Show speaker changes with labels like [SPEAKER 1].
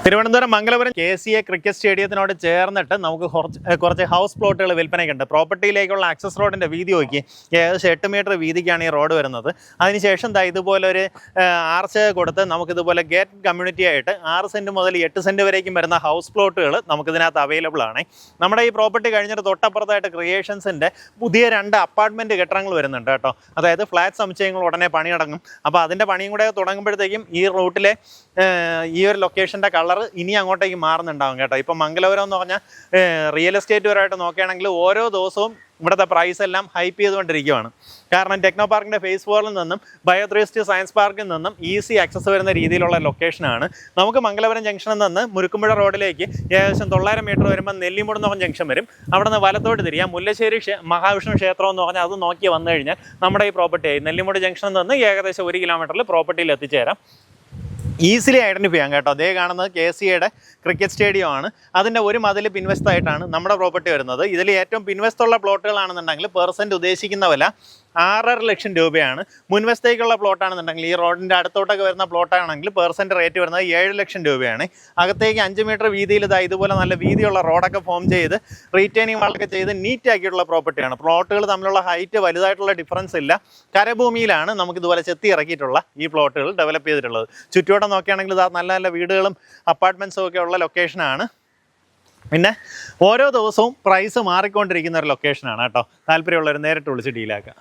[SPEAKER 1] Thiruvananthapuram Mangalapuram KCA cricket സ്റ്റേഡിയത്തിനോട് ചേർന്നിട്ട് നമുക്ക് കുറച്ച് ഹൗസ് പ്ലോട്ടുകൾ വിൽപ്പനയ്ക്കുണ്ട്. പ്രോപ്പർട്ടിയിലേക്കുള്ള ആക്സസ് റോഡിൻ്റെ വീതി നോക്കി ഏകദേശം 8 മീറ്റർ വീതിക്കാണ് ഈ റോഡ് വരുന്നത്. അതിനുശേഷം ഇതുപോലെ ഒരു ആർച്ച് കൊടുത്ത് നമുക്കിതുപോലെ ഗേറ്റ് കമ്മ്യൂണിറ്റി ആയിട്ട് 6 സെൻറ്റ് മുതൽ 8 സെൻറ്റ് വരേക്കും വരുന്ന ഹൗസ് പ്ലോട്ടുകൾ നമുക്കിതിനകത്ത് അവൈലബിൾ ആണ്. നമ്മുടെ ഈ പ്രോപ്പർട്ടി കഴിഞ്ഞിട്ട് തൊട്ടപ്പുറത്തായിട്ട് ക്രിയേഷൻസിൻ്റെ പുതിയ 2 അപ്പാർട്ട്മെൻറ്റ് കെട്ടിടങ്ങൾ വരുന്നുണ്ട് കേട്ടോ. അതായത് ഫ്ലാറ്റ് സമുച്ചയങ്ങൾ ഉടനെ പണിയടങ്ങും. അപ്പോൾ അതിൻ്റെ പണിയും കൂടെ തുടങ്ങുമ്പോഴത്തേക്കും ഈ റൂട്ടിലെ ഈ ഒരു ലൊക്കേഷൻ്റെ കളർ ഇനി അങ്ങോട്ടേക്ക് മാറുന്നുണ്ടാവും കേട്ടോ. ഇപ്പം മംഗലപുരം എന്ന് പറഞ്ഞാൽ റിയൽ എസ്റ്റേറ്റ് പരമായിട്ട് നോക്കുകയാണെങ്കിൽ ഓരോ ദിവസവും ഇവിടുത്തെ പ്രൈസ് എല്ലാം ഹൈപ്പ് ചെയ്തുകൊണ്ടിരിക്കുകയാണ്. കാരണം ടെക്നോ പാർക്കിൻ്റെ ഫേസ് 4 നിന്നും ബയോ360 സയൻസ് പാർക്കിൽ നിന്നും ഈസി ആക്സസ് വരുന്ന രീതിയിലുള്ള ലൊക്കേഷനാണ്. നമുക്ക് മംഗലപുരം ജംഗ്ഷനിൽ നിന്ന് മുരുക്കുമ്പുഴ റോഡിലേക്ക് ഏകദേശം 900 മീറ്റർ വരുമ്പോൾ നെല്ലിമുട് എന്ന് പറഞ്ഞ ജംഗ്ഷൻ വരും. അവിടെ നിന്ന് വലത്തോട്ട് തിരിയാം. മുല്ലശ്ശേരി മഹാവിഷ്ണു ക്ഷേത്രം എന്ന് പറഞ്ഞാൽ അത് നോക്കി വന്നു കഴിഞ്ഞാൽ നമ്മുടെ ഈ പ്രോപ്പർട്ടി നെല്ലിമുട് ജംഗ്ഷനിൽ നിന്ന് ഏകദേശം 1 കിലോമീറ്ററിൽ പ്രോപ്പർട്ടിയിൽ എത്തിച്ചേരാം. ഈസിലി ഐഡൻറ്റിഫൈ ചെയ്യാം കേട്ടോ. അതേ കാണുന്നത് KCAയുടെ ക്രിക്കറ്റ് സ്റ്റേഡിയം ആണ്. അതിൻ്റെ ഒരു മതിൽ പിൻവശത്തായിട്ടാണ് നമ്മുടെ പ്രോപ്പർട്ടി വരുന്നത്. ഇതിൽ ഏറ്റവും പിൻവശത്തുള്ള പ്ലോട്ടുകളാണെന്നുണ്ടെങ്കിൽ പെർസെൻറ്റ് ഉദ്ദേശിക്കുന്ന വില 6.5 ലക്ഷം രൂപയാണ്. മുൻവശത്തേക്കുള്ള പ്ലോട്ടാണെന്നുണ്ടെങ്കിൽ ഈ റോഡിൻ്റെ അടുത്തോട്ടൊക്കെ വരുന്ന പ്ലോട്ടാണെങ്കിൽ പെർസെൻറ്റ് റേറ്റ് വരുന്നത് 7 ലക്ഷം രൂപയാണ്. അകത്തേക്ക് 5 മീറ്റർ വീതിയിൽ ഇതുപോലെ നല്ല വീതിയുള്ള റോഡൊക്കെ ഫോം ചെയ്ത് റീറ്റെയിനിങ് വാളൊക്കെ ചെയ്ത് നീറ്റ് ആക്കിയിട്ടുള്ള പ്രോപ്പർട്ടിയാണ്. പ്ലോട്ടുകൾ തമ്മിലുള്ള ഹൈറ്റ് വലുതായിട്ടുള്ള ഡിഫറൻസ് ഇല്ല. കരഭൂമിയിലാണ് നമുക്കിതുപോലെ ചെത്തി ഇറക്കിയിട്ടുള്ള ഈ പ്ലോട്ടുകൾ ഡെവലപ്പ് ചെയ്തിട്ടുള്ളത്. ചുറ്റുവട്ടം നോക്കുകയാണെങ്കിൽ നല്ല നല്ല വീടുകളും അപ്പാർട്ട്മെൻറ്റ്സും ഒക്കെ ഉള്ള ലൊക്കേഷനാണ്. പിന്നെ ഓരോ ദിവസവും പ്രൈസ് മാറിക്കൊണ്ടിരിക്കുന്ന ഒരു ലൊക്കേഷനാണ് കേട്ടോ. താല്പര്യമുള്ളവർ നേരിട്ട് വിളിച്ച് ഡീലാക്കാം.